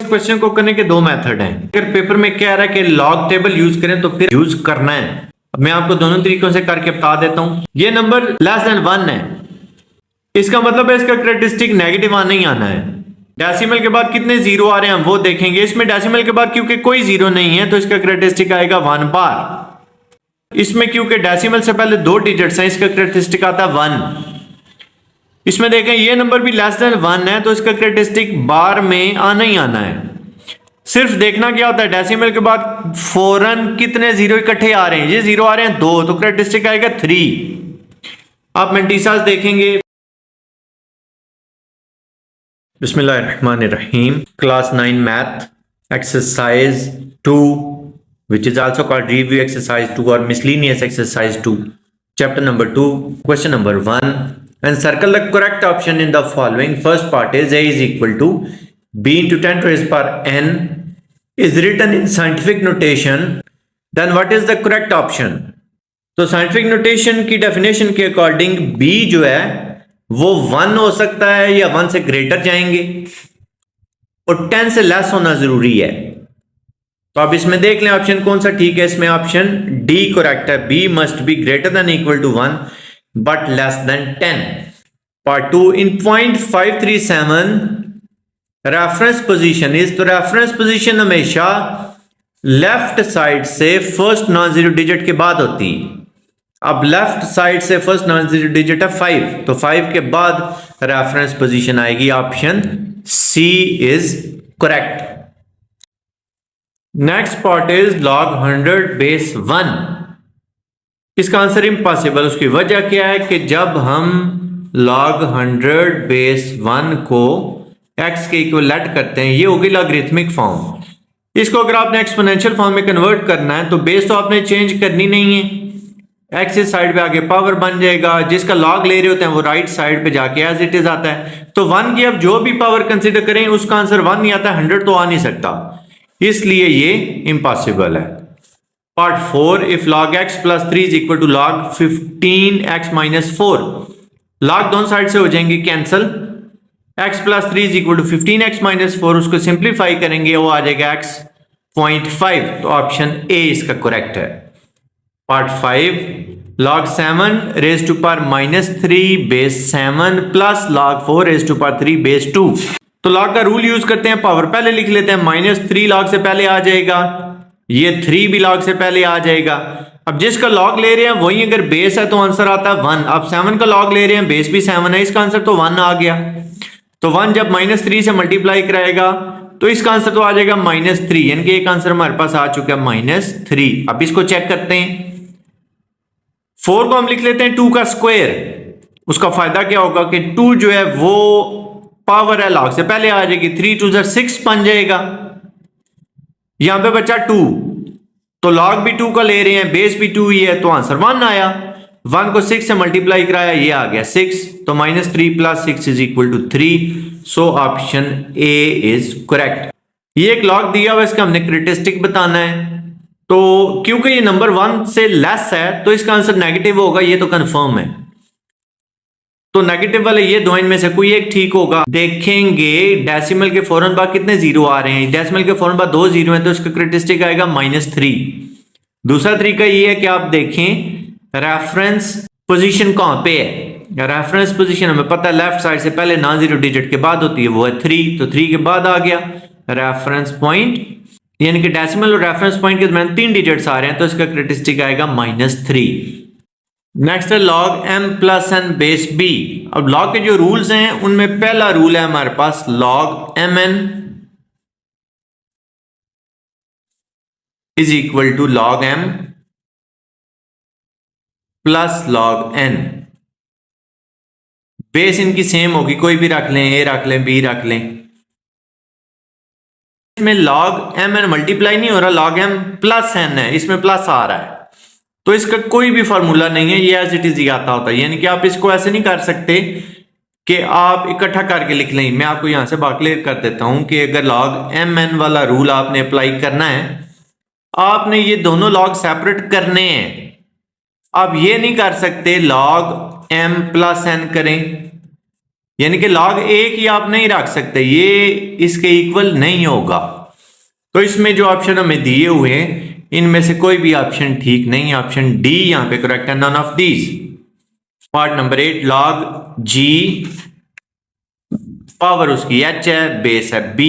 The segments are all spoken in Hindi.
क्वेश्चन को करने के दो मेथड हैं। अगर पेपर में कह रहा है कि लॉग टेबल यूज करें तो फिर यूज करना है। मैं आपको दोनों तरीकों से करके बता देता हूं। ये नंबर लेस देन 1 है, इसका मतलब है इसका कैरेक्टरिस्टिक नेगेटिव आना ही आना है। डेसिमल के बाद कितने जीरो आ रहे हैं हम वो देखेंगे। इसमें डेसिमल के बाद क्योंकि कोई जीरो नहीं है तो इसका कैरेक्टरिस्टिक आएगा 1 बार। इसमें क्योंकि डेसिमल से पहले 2 डिजिट्स हैं, इसका कैरेक्टरिस्टिक आता है 1। इसमें देखें ये नंबर भी लेस देन 1 है तो इसका कैरेक्टरिस्टिक बार में आना ही आना है। सिर्फ देखना क्या होता है, डेसिमल के बाद फौरन कितने जीरो इकट्ठे आ रहे हैं, ये जीरो आ रहे हैं 2 तो कैरेक्टरिस्टिक आएगा 3। आप मेंटिसास देखेंगे। बिस्मिल्लाहिर्रहमानिर्रहीम। Class 9 math exercise 2 which is also called review exercise 2 or miscellaneous exercise 2, chapter number 2, question number 1, and circle the correct option in the following. First part is a is equal to b into 10 to the power n is written in scientific notation, then what is the correct option? तो साइंटिफिक नोटेशन की डेफिनेशन के अकॉर्डिंग b जो है वो 1 हो सकता है या 1 से ग्रेटर जाएंगे और 10 से लेस होना जरूरी है। तो आप इसमें देख लें ऑप्शन कौन सा ठीक है। इसमें ऑप्शन डी करेक्ट है, B must be greater than equal to 1 but less than 10। Part 2 in point 537 reference position is, तो रेफरेंस पोजीशन हमेशा लेफ्ट साइड से फर्स्ट नॉन जीरो डिजिट के बाद होती है। अब लेफ्ट साइड से फर्स्ट नॉन जीरो डिजिट है 5, तो 5 के बाद रेफरेंस पोजीशन आएगी। Option C is correct. Next part is log 100 base 1। इसका आंसर इम्पॉसिबल। उसकी वजह क्या है कि जब हम log 100 बेस 1 को x के इक्वलेट करते हैं, ये होगी लॉगरिथमिक फॉर्म। इसको अगर आपने एक्सपोनेंशियल फॉर्म में कन्वर्ट करना है तो बेस तो आपने चेंज करनी नहीं है, x इस साइड पे आके पावर बन जाएगा। जिसका log ले रहे होते हैं वो राइट साइड पे जाके एज इट इज आता है। तो 1 की अब जो भी पावर कंसीडर करें उसका आंसर 1 नहीं आता, 100 तो आ नहीं सकता, इसलिए ये इम्पॉसिबल है। Part 4 if log x plus 3 is equal to log 15x minus 4, log दोनों साइड से हो जाएंगे cancel. x plus 3 is equal to 15x minus 4, उसको सिंप्लीफाई करेंगे वो आ जाएगा x 0.5, तो ऑप्शन ए इसका करेक्ट है। Part 5 log 7 raise to power minus 3 base 7 plus log 4 raise to power 3 base 2। तो log का रूल यूज करते हैं, पावर पहले लिख लेते हैं। माइनस 3 log से पहले आ जाएगा, ये 3 भी log से पहले आ जाएगा। अब जिसका log ले रहे हैं वही अगर बेस है तो आंसर आता है 1। अब 7 का log ले रहे हैं, बेस भी 7 है, इसका आंसर तो 1 आ गया। तो 1 जब माइनस 3 से मल्टीप्लाई कराएगा तो इसका आंसर तो आ जाएगा माइनस 3, यानी कि एक आंसर हमारे पास आ चुका है माइनस 3। अब इसको चेक करते हैं। 4 को हम लिख लेते हैं 2 का स्क्वायर। उसका फायदा क्या होगा कि 2 जो है वो पावर है log से पहले आ जाएगी, 3 2 6 बन जाएगा। यहां पे बचा 2, तो log भी 2 का ले रहे हैं, बेस भी 2 ही है, तो आंसर 1 आया। 1 को 6 से मल्टीप्लाई कराया, ये आ गया 6, तो minus 3 plus 6 is equal to 3, so option A is correct. ये एक log दिया हुआ, इसका हमने कैरेक्टरिस्टिक बताना है। तो क्योंकि ये नंबर 1 से लेस है तो इसका आंसर नेगेटिव होगा, ये तो कंफर्म है। तो नेगेटिव वाले ये दो इनमें से कोई एक ठीक होगा। देखेंगे डेसिमल के फौरन बाद कितने जीरो आ रहे हैं। डेसिमल के फौरन बाद 2 जीरो हैं तो इसका कैरेक्टरिस्टिक आएगा माइनस 3। दूसरा तरीका ये है कि आप देखें रेफरेंस पोजीशन कहां पे है। रेफरेंस पोजीशन हमें पता है लेफ्ट साइड से पहले नॉन जीरो डिजिट के बाद होती है, वो है 3, तो 3 के बाद आ गया रेफरेंस पॉइंट, यानी कि डेसिमल और रेफरेंस पॉइंट के दरमियान 3 डिजिट्स आ रहे हैं तो इसका कैरेक्टरिस्टिक आएगा माइनस 3। नेक्स्ट है log m plus n base b। अब log के जो रूल्स हैं उनमें पहला रूल है हमारे पास log mn is equal to log m plus log n। Base इनकी सेम होगी, कोई भी रख लें, a रख लें, b रख लें। इसमें log mn मल्टीप्लाई नहीं हो रहा, log m प्लस n है, इसमें प्लस आ रहा है, तो इसका कोई भी फॉर्मूला नहीं है, ये एज इट इज ही आता होता है। यानी कि आप इसको ऐसे नहीं कर सकते कि आप इकट्ठा करके लिख लें। मैं आपको यहां से बात क्लियर कर देता हूं कि अगर log mn वाला रूल आपने अप्लाई करना है, आपने ये दोनों log सेपरेट करने हैं। आप ये नहीं कर सकते log m प्लस n करें, यानी कि log एक ही आप नहीं रख सकते, ये इसके इक्वल नहीं होगा। तो इसमें जो ऑप्शन हमें दिए हुए हैं इनमें से कोई भी ऑप्शन ठीक नहीं है। ऑप्शन डी यहां पे करेक्ट है, none of these. Part number 8, log g, power उसकी h है, बेस है b।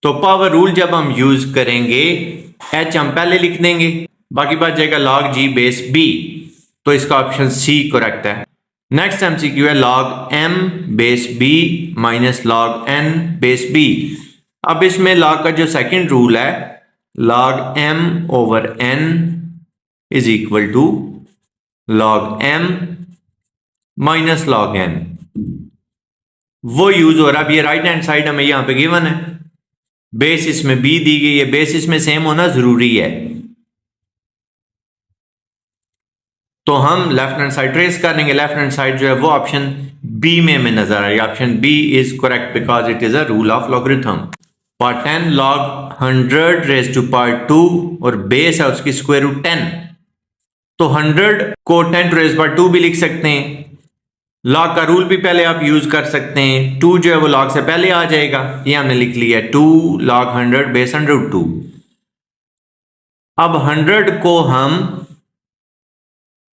तो पावर रूल जब हम यूज करेंगे h हम पहले लिख देंगे, बाकी बात जाएगा log g बेस b। तो इसका ऑप्शन सी करेक्ट है। नेक्स्ट एमसीक्यू है log m base b minus log n base b। अब इसमें log का जो सेकंड रूल है, log m over n is equal to log m minus log n, वो यूज हो रहा है। अब ये राइट हैंड साइड हमें यहां पे गिवन है, बेस इसमें b दी गई है, बेस इसमें सेम होना जरूरी है। तो हम लेफ्ट हैंड साइड ट्रेस करेंगे, लेफ्ट हैंड साइड जो है वो ऑप्शन बी में हमें नजर आ रही है। Option B is correct because it is a rule of logarithm. Part 10, log 100 raise to power 2 और बेस है उसकी स्क्वायर रूट 10। तो 100 को 10 टू रेज पावर 2 भी लिख सकते हैं। log का रूल भी पहले आप यूज कर सकते हैं, 2 जो है वो log से पहले आ जाएगा, ये हमने लिख लिया 2 log 100 बेस 102। अब 100 को हम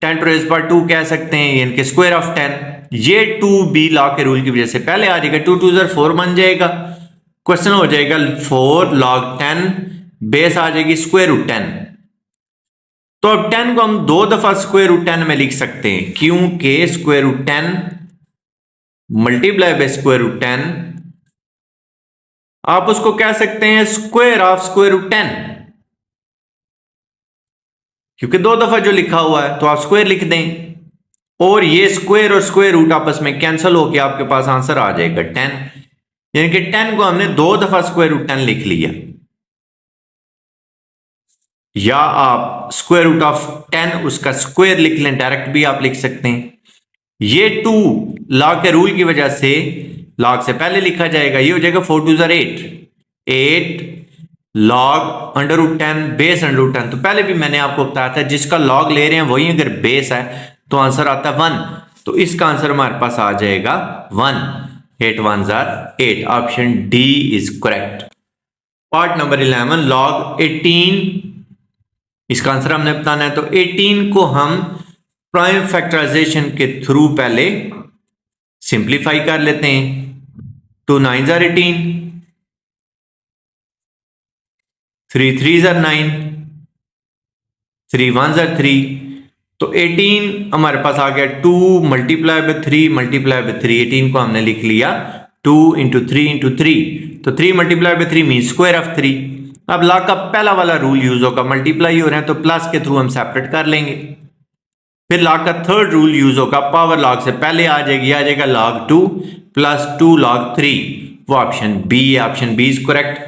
10 टू रेज पावर 2 कह सकते हैं, यानी कि स्क्वायर ऑफ 10। ये 2 भी log के रूल की वजह से पहले आ जाएगा, 2 2 4 बन जाएगा। क्वेश्चन हो जाएगा 4 log 10 बेस आ जाएगी स्क्वायर रूट 10। तो अब 10 को हम 2 दफा स्क्वायर रूट 10 में लिख सकते हैं, क्योंकि square root 10 multiply by square root 10, आप उसको कह सकते हैं स्क्वायर ऑफ स्क्वायर रूट 10, क्योंकि 2 दफा जो लिखा हुआ है तो आप स्क्वायर लिख दें और ये स्क्वायर और स्क्वायर रूट आपस में कैंसिल होकर आपके पास आंसर आ जाएगा 10। यानी कि 10 को हमने 2 दफा स्क्वायर रूट 10 लिख लिया। या आप स्क्वायर रूट ऑफ 10 उसका स्क्वायर लिख लें, डायरेक्ट भी आप लिख सकते हैं। ये 2 log के रूल की वजह से log से पहले लिखा जाएगा, ये हो जाएगा 4 2 8 log under root 10 base under root 10। तो पहले भी मैंने आपको बताया था जिसका log ले रहे हैं वही अगर बेस है तो आंसर आता है 1। तो इसका आंसर हमारे पास आ जाएगा 1। 8 1 8, option D is correct. Part number 11, log 18, इसका आंसर हमने बताना है। तो 18 को हम प्राइम फैक्टराइजेशन के थ्रू पहले सिंप्लीफाई कर लेते हैं। 2 9 18, 3 3 9, 3 1 3। तो 18 हमारे पास आ गया 2 मल्टीप्लाई बाय 3 मल्टीप्लाई बाय 3। 18 को हमने लिख लिया 2 इंटू 3 इंटू 3। तो 3 multiply by 3 mean square of 3। अब log का पहला वाला रूल यूज होगा, मल्टीप्लाई हो रहे हैं तो प्लस के थ्रू हम सेपरेट कर लेंगे। फिर log का थर्ड रूल यूज होगा, पावर log से पहले आ जाएगी, आ जाएगा log 2 प्लस 2 log 3। वो ऑप्शन बी है, option B is correct.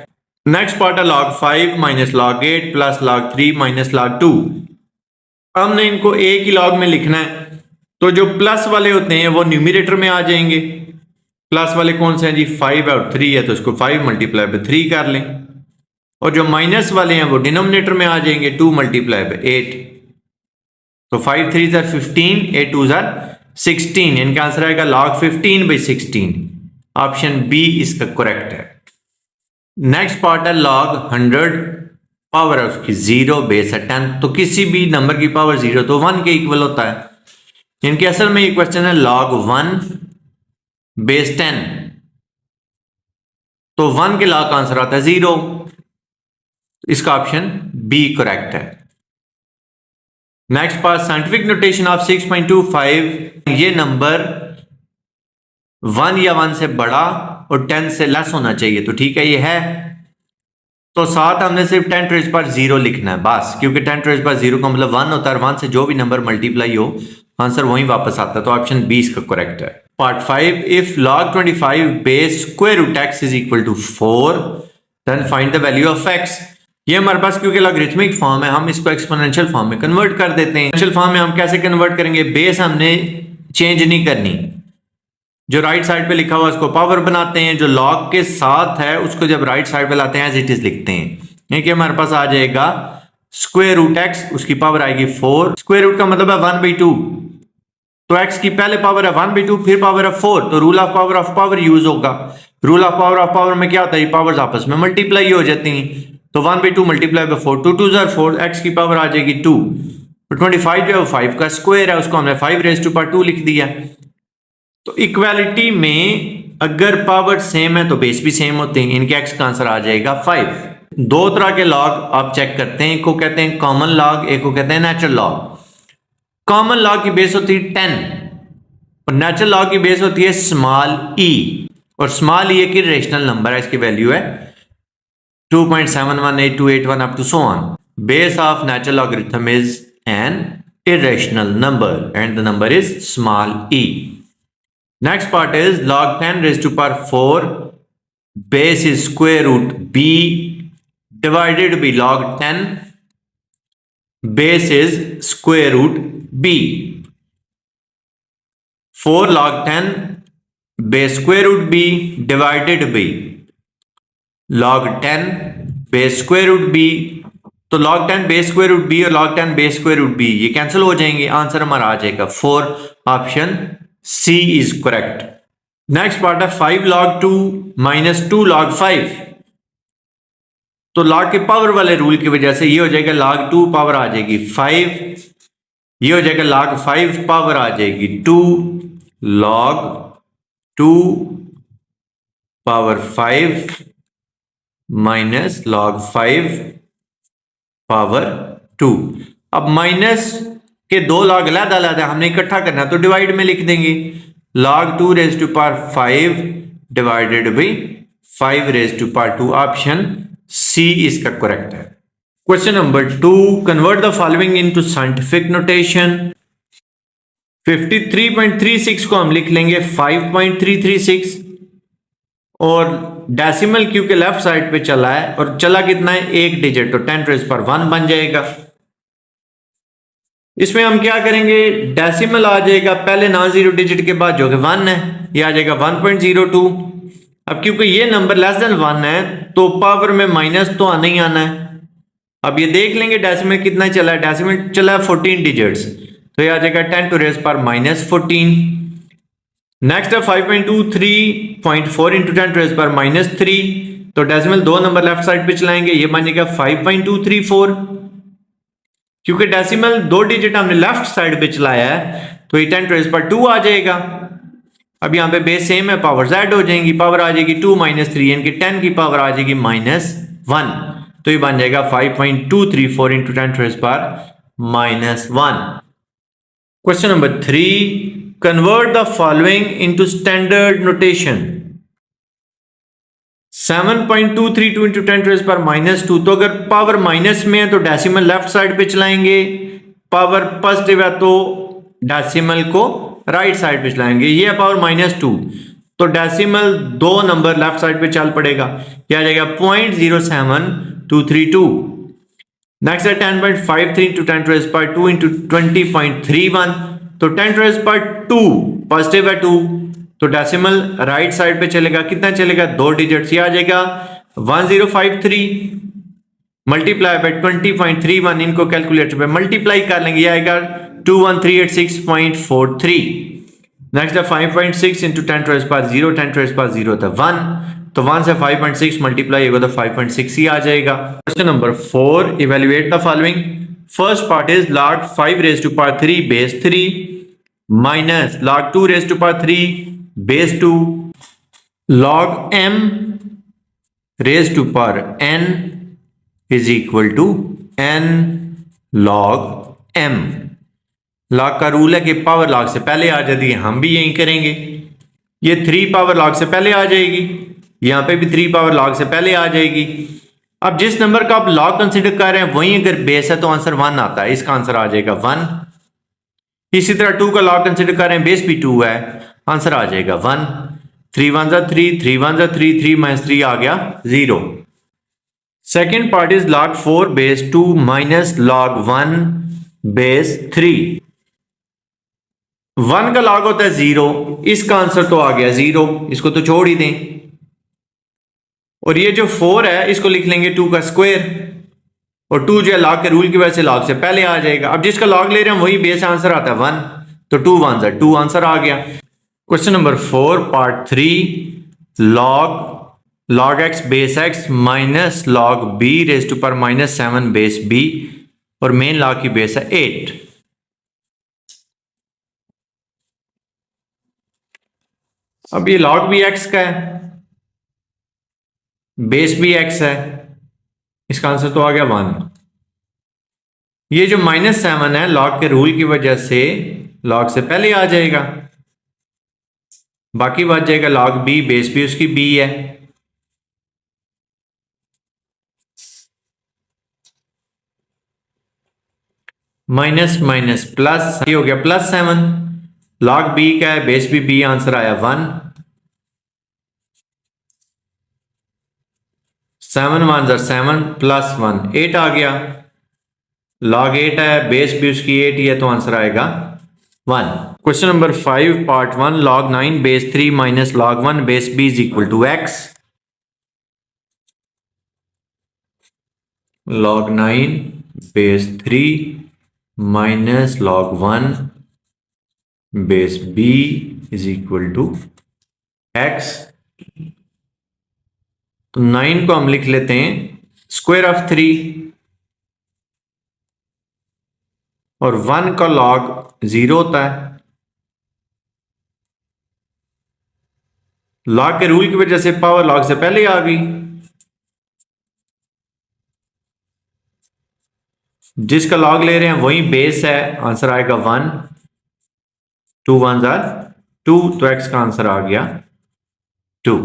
Next part है log 5 minus log 8 plus log 3 minus log 2। हमने इनको एक ही log में लिखना है, तो जो प्लस वाले होते हैं वो न्यूमरेटर में आ जाएंगे। प्लस वाले कौन से हैं जी, 5 और 3 है, तो इसको 5 मल्टीप्लाई बाय 3 कर लें। और जो माइनस वाले हैं वो डिनोमिनेटर में आ जाएंगे, 2 मल्टीप्लाई बाय 8। तो 5 3 15, 8 2 16, इनका आंसर आएगा log 15 बाय 16। ऑप्शन बी इसका करेक्ट है। नेक्स्ट पार्ट है log 100, पावर है उसकी 0 बेस है 10। तो किसी भी नंबर की पावर 0 तो 1 के इक्वल होता है। इनके असल में ये क्वेश्चन है log 1 बेस 10, तो 1 के log का आंसर आता है 0। इसका ऑप्शन बी करेक्ट है। Next part, scientific notation of 6.25। ये नंबर 1 या 1 से बड़ा और 10 से लेस होना चाहिए, तो ठीक है ये है। तो साथ हमने सिर्फ 10 टू रेज़ पावर 0 लिखना है बस, क्योंकि 10 टू रेज़ पावर 0 का मतलब 1 होता है, 1 से जो भी नंबर मल्टीप्लाई हो आंसर वहीं वापस आता है। तो ऑप्शन बी इसका करेक्ट है। Part 5, if log 25 base square root x is equal to 4 then find the value of x। ये हमारे पास क्योंकि लॉगरिथमिक फॉर्म है, हम इसको एक्सपोनेंशियल फॉर्म में कन्वर्ट कर देते हैं। एक्सपोनेंशियल फॉर्म में हम कैसे कन्वर्ट करेंगे, बेस हमने चेंज नहीं करनी, जो राइट साइड पे लिखा हुआ उसको पावर बनाते हैं, जो log के साथ है उसको जब राइट साइड पे लाते हैं एज इट इज लिखते हैं। यानी कि हमारे पास आ जाएगा स्क्वायर रूट x, उसकी पावर आएगी 4। स्क्वायर रूट का मतलब है 1/2, तो x की पहले पावर है 1/2, फिर पावर है 4, तो रूल ऑफ पावर यूज होगा। रूल ऑफ पावर में क्या होता है, पावर्स आपस में मल्टीप्लाई हो जाती हैं। तो 1/2 मल्टीप्लाई बाय 4, 2 2 4, x की पावर आ जाएगी 2। 25 जो है 5 का स्क्वायर है, उसको हमने 5⁻²2 लिख दिया। तो इक्वालिटी में अगर पावर सेम है तो बेस भी सेम होते हैं, इनके x का आंसर आ जाएगा 5। दो तरह के लॉग आप चेक करते हैं, एक को कहते हैं कॉमन लॉग, एक को कहते हैं नेचुरल लॉग। कॉमन लॉग की बेस होती है 10 और नेचुरल लॉग की बेस होती है स्मॉल e, और स्मॉल e एक रेशनल नंबर है, इसकी वैल्यू है 2.718281 up to so on. Base of natural logarithm is an irrational number and the number is small e. Next part is log 10 raised to power 4 base is square root b divided by log 10 base is square root b. 4 log 10 base square root b divided by log 10 base square root B. तो log 10 base square root B और log 10 base square root B ये कैंसिल हो जाएंगे, आंसर हमारा आ जाएगा 4। Option C is correct. Next part है 5 log 2 माइनस 2 log 5। तो log के पावर वाले रूल की वजह से ये हो जाएगा log 2 पावर आ जाएगी 5, ये हो जाएगा log 5 पावर आ जाएगी 2 log 2 power 5 minus log 5 power 2। अब माइनस के दो लॉग अलग अलग है, हमने इकट्ठा करना तो डिवाइड में लिख देंगे। log 2 raise to power 5 divided by 5 raise to power 2। Option C इसका करेक्ट है। Question number 2, convert the following into scientific notation. 53.36 को हम लिख लेंगे 5.336 और डेसिमल क्यू के लेफ्ट साइड पे चला है और चला कितना है, एक डिजिट, तो 10⁻1 बन जाएगा। इसमें हम क्या करेंगे, डेसिमल आ जाएगा पहले नॉन जीरो डिजिट के बाद जो कि 1 है, ये आ जाएगा 1.02। अब क्योंकि ये नंबर लेस देन 1 है तो पावर में माइनस तो आना ही आना है। अब ये देख लेंगे डेसिमल कितना चला है, डेसिमल चला है 14 डिजिट्स, तो ये आ जाएगा 10⁻⁻14। नेक्स्ट है 5.23.4 इंटू 10⁻⁻3, तो डेसिमल दो नंबर लेफ्ट साइड पे चलाएंगे, ये बन जाएगा 5.234। क्योंकि डेसिमल दो डिजिट हमने लेफ्ट साइड पे चलाया है तो ये 10⁻2 आ जाएगा। अब यहाँ पे बेस सेम है, पावर z हो जाएंगी, पावर आ जाएगी 2 - 3 यानी कि 10 की पावर आ जाएगी -1, तो ये बन जाएगा 5.234 into 10⁻⁻1। Question number 3, convert the following into standard notation। 7.232 into 10⁻⁻2, तो अगर पावर माइनस में है तो डेसिमल लेफ्ट साइड पे चलाएंगे, पावर पॉजिटिव है तो डेसिमल को राइट साइड पे चलाएंगे। ये है पावर -2 तो डेसिमल दो नंबर लेफ्ट साइड पे चल पड़ेगा, क्या आ जाएगा 0.07232। नेक्स्ट है 10.53 into 10⁻2 into 20.31, तो 10⁻2 पॉजिटिव है 2 तो डेसिमल राइट साइड पे चलेगा, कितना चलेगा 2 डिजिट्स, ये आ जाएगा 1053 मल्टीप्लाई बाय 20.31, इनको कैलकुलेटर पे मल्टीप्लाई कर लेंगे, ये आएगा 21386.43। नेक्स्ट है 5.6 इंटू 10⁻0, 10⁻0 था 1, तो 1 से 5.6 मल्टीप्लाई होगा तो 5.6 ही आ जाएगा। Question number 4, evaluate the following. First part is log 5 raised to power 3 base 3 minus log 2 raised to power 3 base 2 log m raised to power n is equal to n log m। log का रूल है कि पावर log से पहले आ जाती है, हम भी यही करेंगे। ये 3 पावर log से पहले आ जाएगी, यहाँ पे भी 3 पावर log से पहले आ जाएगी। अब जिस नंबर का आप log कंसिडर कर रहे हैं वही अगर बेस है तो आंसर 1 आता है, इसका आंसर आ जाएगा 1। इसी तरह 2 का log कंसिडर कर रहे हैं, बेस भी 2 है, आंसर आ जाएगा 1। 3 1 3, 3 1 3, 3 - 3 आ गया 0। Second part is log 4 base 2 minus log 1 base 3। 1 का log होता है 0, इसका आंसर तो आ गया 0, इसको तो छोड़ ही दें। और ये जो 4 है इसको लिख लेंगे 2 का स्क्वायर, और 2 जो है log के रूल की वजह से log से पहले आ जाएगा। अब जिसका log ले रहे हैं वही बेस आंसर आता है 1, तो 2 1 2 आंसर आ गया। Question number 4 part 3 log x base x minus log b raise to power minus 7 base b और मेन लॉग की बेस है 8। अब ये log भी x का है, बेस भी x है, इसका आंसर तो आ गया 1। ये जो -7 है log के रूल की वजह से log से पहले आ जाएगा, बाकी बच जाएगा log b, बेस भी उसकी b है। माइनस माइनस प्लस, ये हो गया +7, log b का है, बेस भी b, आंसर आया 1। 7 1 7 प्लस 1 8 आ गया, log 8 है, बेस भी उसकी 8 ही है, तो आंसर आएगा 1। Question number 5 part 1 log 9 base 3 minus log 1 base b is equal to x। log 9 base 3 minus log 1 base b is equal to x। तो 9 को हम लिख लेते हैं स्क्वायर ऑफ 3 और 1 का log 0 होता है। log के रूल की वजह से पावर log से पहले आ गई, जिसका log ले रहे हैं वही बेस है, आंसर आएगा 1। 2 1 2, तो x का आंसर आ गया 2।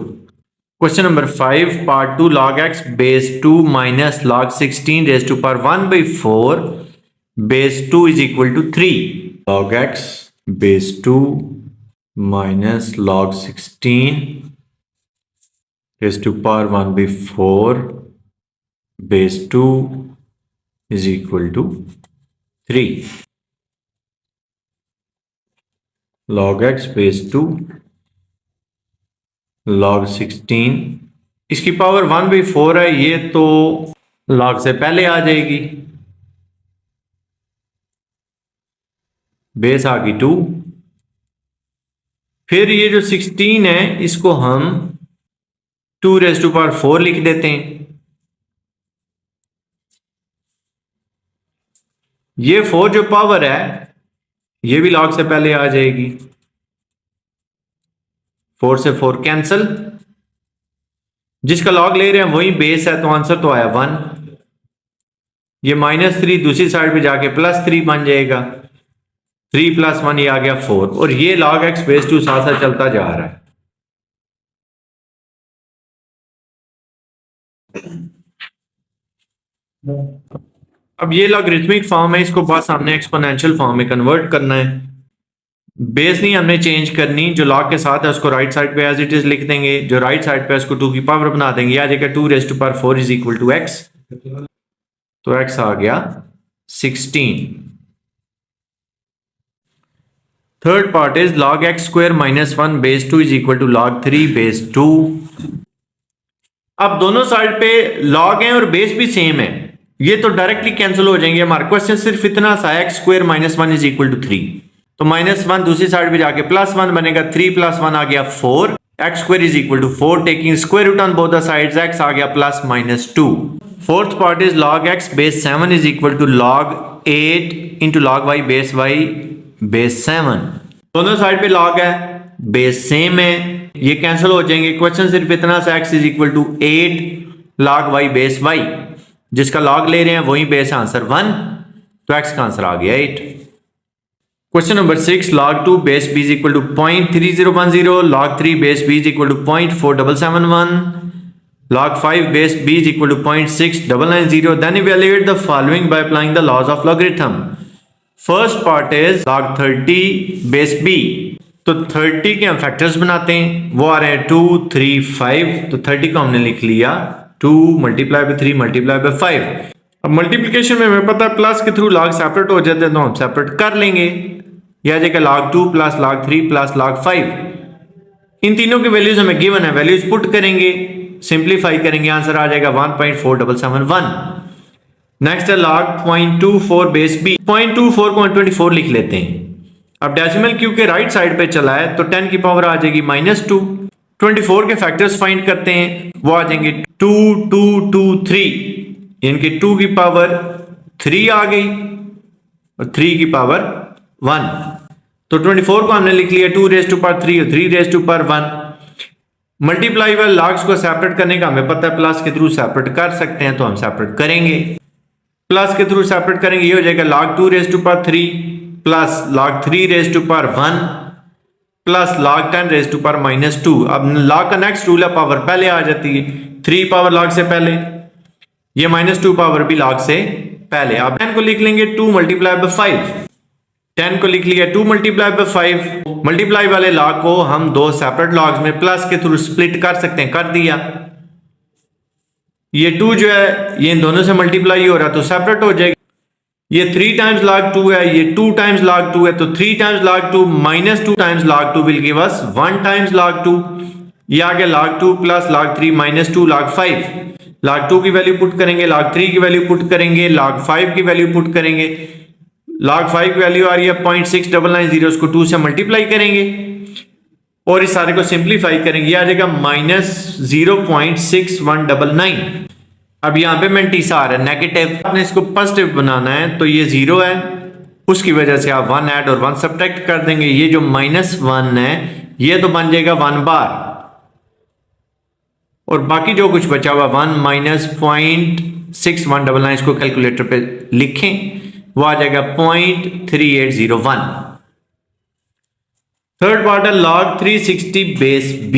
Question number 5 part 2 log x base 2 minus log 16 raise to power 1/4 base 2 is equal to 3। log x base 2 minus log 16 raise to power 1/4 base 2 is equal to 3। log x base 2 log 16, इसकी पावर 1/4 है, ये तो log से पहले आ जाएगी, बेस आ गई 2। फिर ये जो 16 है इसको हम 2 रेज टू पावर 4 लिख देते हैं। ये 4 जो पावर है ये भी log से पहले आ जाएगी, 4 से 4 कैंसल, जिसका log ले रहे हैं वही बेस है, तो आंसर तो आया 1। ये -3 दूसरी साइड पे जाके +3 बन जाएगा, 3 + 1 ये आ गया 4, और ये log x बेस 2 साथ साथ चलता जा रहा है। अब ये लॉगरिथमिक फॉर्म है, इसको बस हमने एक्सपोनेंशियल फॉर्म में कन्वर्ट करना है। बेस नहीं हमने चेंज करनी, जो log के साथ है उसको राइट साइड पे एज इट इज लिख देंगे, जो राइट साइड पे उसको 2 की पावर बना देंगे, आ जाएगा 2 raise to power 4 is equal to x। तो x आ गया 16। Third part is log x square minus 1 base 2 is equal to log 3 base 2। अब दोनों साइड पे log है और बेस भी सेम है, ये तो डायरेक्टली कैंसिल हो जाएंगे। हमारा क्वेश्चन सिर्फ इतना सा, x square minus 1 is equal to 3, तो -1 दूसरी साइड पे जाके +1 बनेगा, 3 + 1 आ गया 4, x square is equal to 4, taking square root on both the sides, x आ गया +-2। Fourth part is log x base 7 is equal to log 8 into log y base 7। दोनों साइड पे log है, बेस सेम है, ये कैंसिल हो जाएंगे। क्वेश्चन सिर्फ इतना सा, x is equal to 8 log y base y, जिसका log ले रहे हैं वही बेस, आंसर 1, तो x का आंसर आ गया 8। Question number 6 log 2 base b is equal to 0.3010, log 3 base b is equal to 0.4771, log 5 base b is equal to 0.6990. Then evaluate the following by applying the laws of logarithm. First part is log 30 base b, तो 30 के हम फैक्टर्स बनाते हैं, वो आ रहे हैं 2 3 5, तो 30 को हमने लिख लिया 2 × 3 × 5। अब मल्टीप्लिकेशन में हमें पता है प्लस के थ्रू log सेपरेट हो जाते हैं, तो हम सेपरेट कर लेंगे, यह आ जाएगा log 2 + log 3 + log 5। इन तीनों की वैल्यूज हमें गिवन है, वैल्यूज पुट करेंगे, सिंप्लीफाई करेंगे, आंसर आ जाएगा 1.4771। नेक्स्ट है log 0.24 बेस b, 0.24 को 124 लिख लेते हैं। अब डेसिमल क्योंकि राइट साइड पे चला है तो 10 की पावर आ जाएगी -2। 24 के फैक्टर्स फाइंड करते हैं, वो आ जाएंगे 2 2 2 3, इनके 2 की पावर 3 आ गई और 3 की पावर 1। तो 24 को हमने लिख लिया 2 रेज़ टू पावर 3 और 3 रेज़ टू पावर 1। मल्टीप्लाई वाले लॉग्स को सेपरेट करने का हमें पता है, प्लस के थ्रू सेपरेट कर सकते हैं तो हम सेपरेट करेंगे। प्लस के थ्रू सेपरेट करेंगे, ये हो जाएगा log 2 raise to power 3 plus log 3 raise to power 1 plus log 10 raise to power -2। अब log का नेक्स्ट रूल है, पावर पहले आ जाती है, 3 पावर log से पहले, ये -2 पावर भी log से पहले। अब 10 को लिख लेंगे 2 मल्टीप्लाई बाय 5, 10 को लिख लिया 2 मल्टीप्लाई बाय 5। मल्टीप्लाई वाले log को हम दो सेपरेट लॉग्स में प्लस के थ्रू स्प्लिट कर सकते हैं, कर दिया। ये 2 जो है ये इन दोनों से मल्टीप्लाई हो रहा है तो सेपरेट हो जाएगी। ये 3 टाइम्स log 2 है, ये 2 टाइम्स log 2 है, तो 3 times log 2 -2 times log 2 will give us 1 times log 2। ये आ गया log 2 plus log 3 -2 log 5। log 2 की वैल्यू पुट करेंगे, log 3 की वैल्यू पुट करेंगे, log 5 की वैल्यू पुट करेंगे। log 5 की वैल्यू आ रही है 0.6990, उसको 2 से मल्टीप्लाई करेंगे और इस सारे को सिंप्लीफाई करेंगे, ये आ जाएगा -0.6199। अब यहां पे मेंटीसा आ रहा है नेगेटिव, आपने इसको पॉजिटिव बनाना है तो ये 0 है, उसकी वजह से आप 1 ऐड और 1 सब्ट्रैक्ट कर देंगे। ये जो -1 है ये तो बन जाएगा 1 बार और बाकी जो कुछ बचा हुआ 1 -0.6199, इसको कैलकुलेटर पे लिखें, वो आ जाएगा 0.3801। थर्ड पार्ट है log 360 बेस b।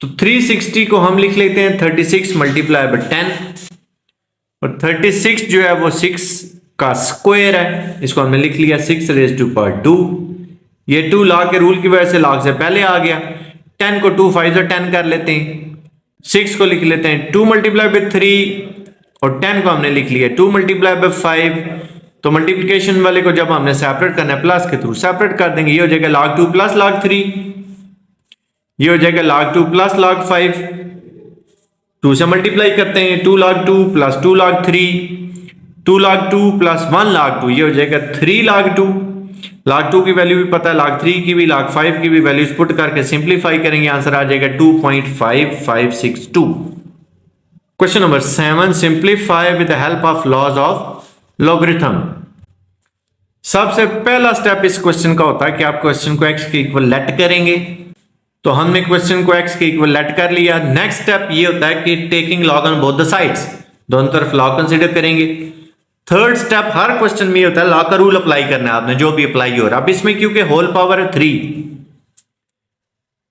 तो 360 को हम लिख लेते हैं 36 मल्टीप्लाई बाय 10 और 36 जो है वो 6 का स्क्वायर है, इसको हमने लिख लिया 6 रेज़ टू पावर 2। ये 2 log के रूल की वजह से log से पहले आ गया। 10 को 2 5 से 10 कर लेते हैं, 6 को लिख लेते हैं 2 मल्टीप्लाई बाय 3 और 10 को हमने लिख लिया 2 मल्टीप्लाई बाय 5। तो मल्टीप्लिकेशन वाले को जब हमने सेपरेट करना है प्लस के थ्रू सेपरेट कर देंगे, ये हो जाएगा log 2 प्लस log 3, ये हो जाएगा log 2 प्लस log 5। 2 से मल्टीप्लाई करते हैं, 2 log 2 plus 2 log 3, 2 log 2 plus 1 log 2, ये हो जाएगा 3 log 2। log 2 की वैल्यू भी पता है, log 3 की भी, log 5 की भी वैल्यूज पुट करके सिंप्लीफाई करेंगे, आंसर आ जाएगा 2.5562। Question number 7, simplify with the help of laws of logarithm. सबसे पहला स्टेप इस क्वेश्चन का होता है कि आप क्वेश्चन को x के इक्वल लेट करेंगे, तो हमने क्वेश्चन को x के इक्वल लेट कर लिया। नेक्स्ट स्टेप ये होता है कि taking log on both the sides, दोनों तरफ लॉग कंसीडर करेंगे। थर्ड स्टेप हर क्वेश्चन में होता है लॉग का रूल अप्लाई करना है आपने, जो भी अप्लाई हो रहा है। अब इसमें क्योंकि होल पावर है 3,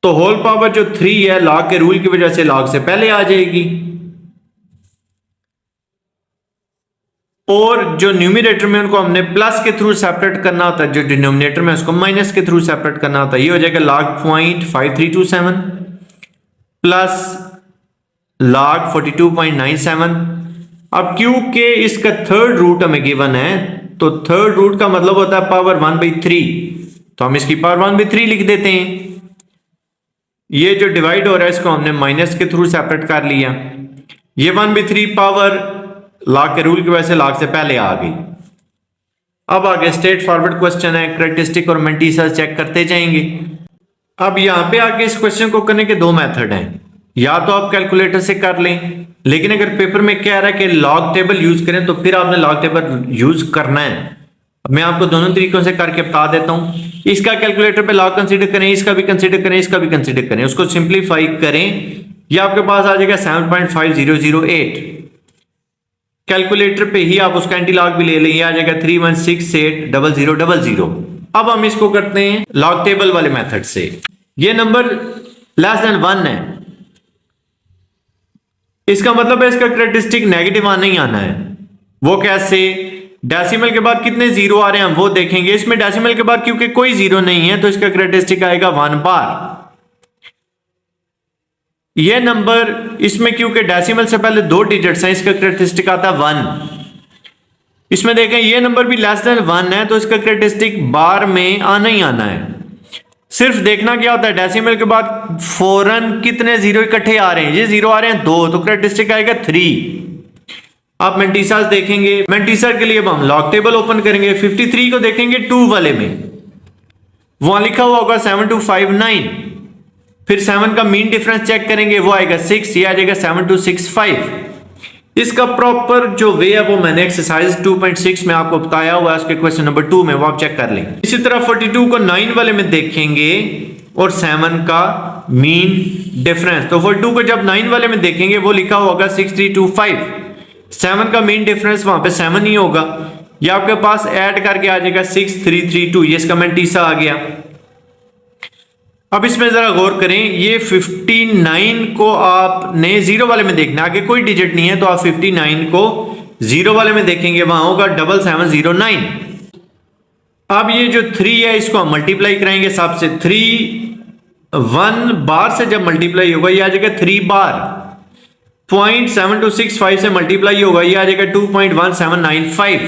तो होल पावर जो 3 है लॉग के रूल की वजह से लॉग से पहले आ जाएगी और जो न्यूमरेटर में उनको हमने प्लस के थ्रू सेपरेट करना होता है, जो डिनोमिनेटर में उसको माइनस के थ्रू सेपरेट करना होता है। ये हो जाएगा log 0.5327 प्लस log 42.97। अब क्योंकि इसका थर्ड रूट हमें गिवन है, तो थर्ड रूट का मतलब होता है पावर 1/3, तो हम इसकी पावर 1/3 लिख देते हैं। ये जो डिवाइड हो रहा है इसको हमने माइनस के थ्रू सेपरेट कर लिया, ये 1/3 पावर log के रूल की वजह से log से पहले आ गई। अब आगे स्ट्रेट फॉरवर्ड क्वेश्चन है, कैरेक्टरिस्टिक और मेंटीसा चेक करते जाएंगे। अब यहां पे आगे इस क्वेश्चन को करने के दो मेथड हैं, या तो आप कैलकुलेटर से कर लें, लेकिन अगर पेपर में कह रहा है कि लॉग टेबल यूज करें तो फिर आपने लॉग टेबल यूज करना है। मैं आपको दोनों तरीकों से करके बता देता हूं। इसका कैलकुलेटर पे लॉग कंसीडर करें, इसका भी कंसीडर करें, इसका भी कंसीडर करें, उसको सिंप्लीफाई करें, ये आपके पास आ जाएगा 7.5008। कैलकुलेटर पे ही आप उसका एंटी लॉग भी ले लें, ये आ जाएगा 31680000। अब हम इसको करते हैं लॉग टेबल वाले मेथड से। ये नंबर लेस देन 1 है, इसका मतलब है इसका कैरेक्टरिस्टिक नेगेटिव आना ही आना है। वो कैसे? डेसिमल के बाद कितने जीरो आ रहे हैं हम वो देखेंगे। इसमें डेसिमल के बाद क्योंकि कोई जीरो नहीं है तो इसका कैरेक्टरिस्टिक आएगा 1 बार। ये नंबर इसमें क्योंकि डेसिमल से पहले 2 डिजिट्स हैं, इसका कैरेक्टरिस्टिक आता है 1। इसमें देखें ये नंबर भी लेस देन 1 है तो इसका कैरेक्टरिस्टिक बार में आना ही आना है। सिर्फ देखना क्या होता है, डेसिमल के बाद फौरन कितने जीरो इकट्ठे आ रहे हैं, ये जीरो आ रहे हैं 2, तो कैरेक्टरिस्टिक आएगा 3। आप मेंटिसास देखेंगे, मेंटिसा के लिए अब हम लॉग टेबल ओपन करेंगे। 53 को देखेंगे 2 वाले में, वहां लिखा हुआ होगा 7259। फिर 7 का मीन डिफरेंस चेक करेंगे, वो आएगा 6, ये आ जाएगा 7265। इसका प्रॉपर जो वे है वो मैंने एक्सरसाइज 2.6 में आपको बताया हुआ है, उसके क्वेश्चन नंबर 2 में, वो आप चेक कर लेंगे। इसी तरह 42 को 9 वाले में देखेंगे और 7 का मीन डिफरेंस, तो 42 को जब 9 वाले में देखेंगे वो लिखा होगा 6325। 7 का मीन डिफरेंस वहां पे 7 ही होगा, ये आपके पास ऐड करके आ जाएगा 6332, ये इसका मेंटिसा आ गया। अब इसमें जरा गौर करें, ये 59 को आपने 0 वाले में देखना, आगे कोई डिजिट नहीं है, तो आप 59 को 0 वाले में देखेंगे, वहां होगा 7709। अब ये जो 3 है इसको हम मल्टीप्लाई कराएंगे सबसे, 3 1 बार से जब मल्टीप्लाई होगा ये आ जाएगा 3 बार, 0.7265 से मल्टीप्लाई होगा ये आ जाएगा 2.1795।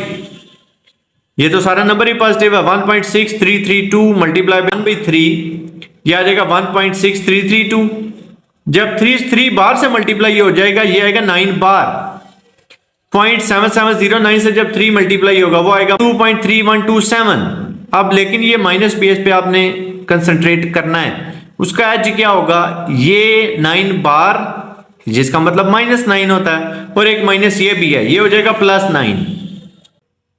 ये तो सारा नंबर ही पॉजिटिव है। 1.6332 मल्टीप्लाई 1/3 ये आ जाएगा 1.6332। जब 3 बार से मल्टीप्लाई हो जाएगा ये आएगा 9 बार, 0.7709 से जब 3 मल्टीप्लाई होगा वो आएगा 2.3127। अब लेकिन ये माइनस बेस पे आपने कंसंट्रेट करना है, उसका एज क्या होगा, ये 9 बार जिसका मतलब -9 होता है, और एक माइनस ये भी है, ये हो जाएगा +9।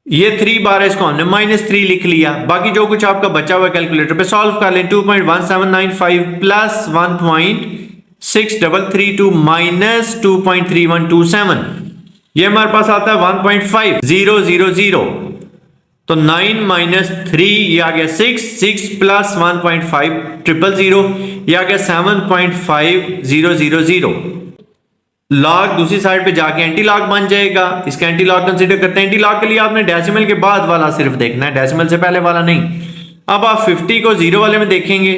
ये 3 बार है, इसको हमने -3 लिख लिया। बाकी जो कुछ आपका बचा हुआ कैलकुलेटर पे सॉल्व कर लें। 2.1795 प्लस 1.6332 माइनस 2.3127, ये हमारे पास आता है 1.5000। तो 9 माइनस 3 ये आ गया 6 प्लस 1.5000 ये आ गया 7.5000। लॉग दूसरी साइड पे जाके एंटी लॉग बन जाएगा, इसका एंटी लॉग कंसीडर करते हैं। एंटी लॉग के लिए आपने डेसिमल के बाद वाला सिर्फ देखना है, डेसिमल से पहले वाला नहीं। अब आप 50 को 0 वाले में देखेंगे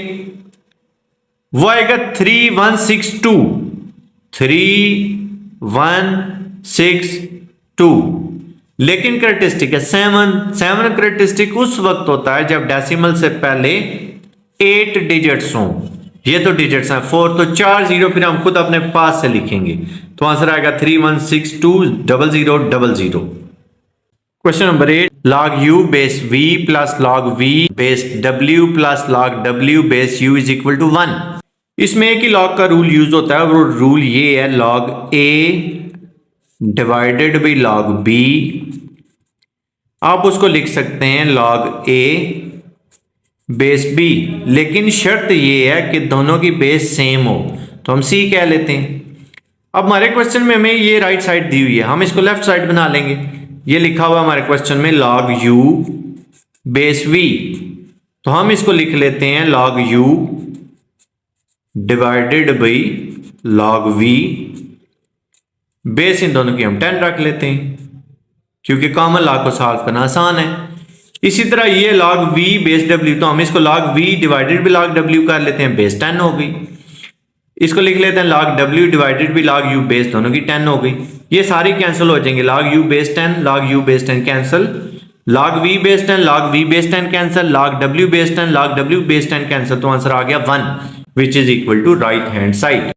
वो आएगा 3162, लेकिन करेक्टरिस्टिक है 7 करेक्टरिस्टिक उस वक्त होता है जब डेसिमल से पहले 8 डिजिट्स हों। ये तो डिजिट्स हैं 4, तो 4 0 फिर हम खुद अपने पास से लिखेंगे, तो आंसर आएगा 31620000। Question number 8, log u base v plus log v base w plus log w base u is equal to 1। इसमें एक ही log का रूल यूज होता है, वो रूल ये है log a divided by log b। आप उसको लिख सकते हैं log a बेस b, लेकिन शर्त ये है कि दोनों की बेस सेम हो, तो हम c कह लेते हैं। अब हमारे क्वेश्चन में हमें ये राइट साइड दी हुई है, हम इसको लेफ्ट साइड बना लेंगे। ये लिखा हुआ हमारे क्वेश्चन में log u बेस v, तो हम इसको लिख लेते हैं log u divided by log v, base in दोनों की हम 10 रख लेते हैं क्योंकि कॉमन लॉग को सॉल्व करना आसान है। इसी तरह ये log v बेस w, तो हम इसको log v divided by log w कर लेते हैं, बेस 10 हो गई। इसको लिख लेते हैं log w divided by log u, base दोनों की 10 हो गई। ये सारी कैंसिल हो जाएंगे, log u base 10 log u base 10 cancel, log v base 10 log v base 10 cancel, log w base 10 log w base 10 cancel, तो आंसर आ गया 1 which is equal to right hand side.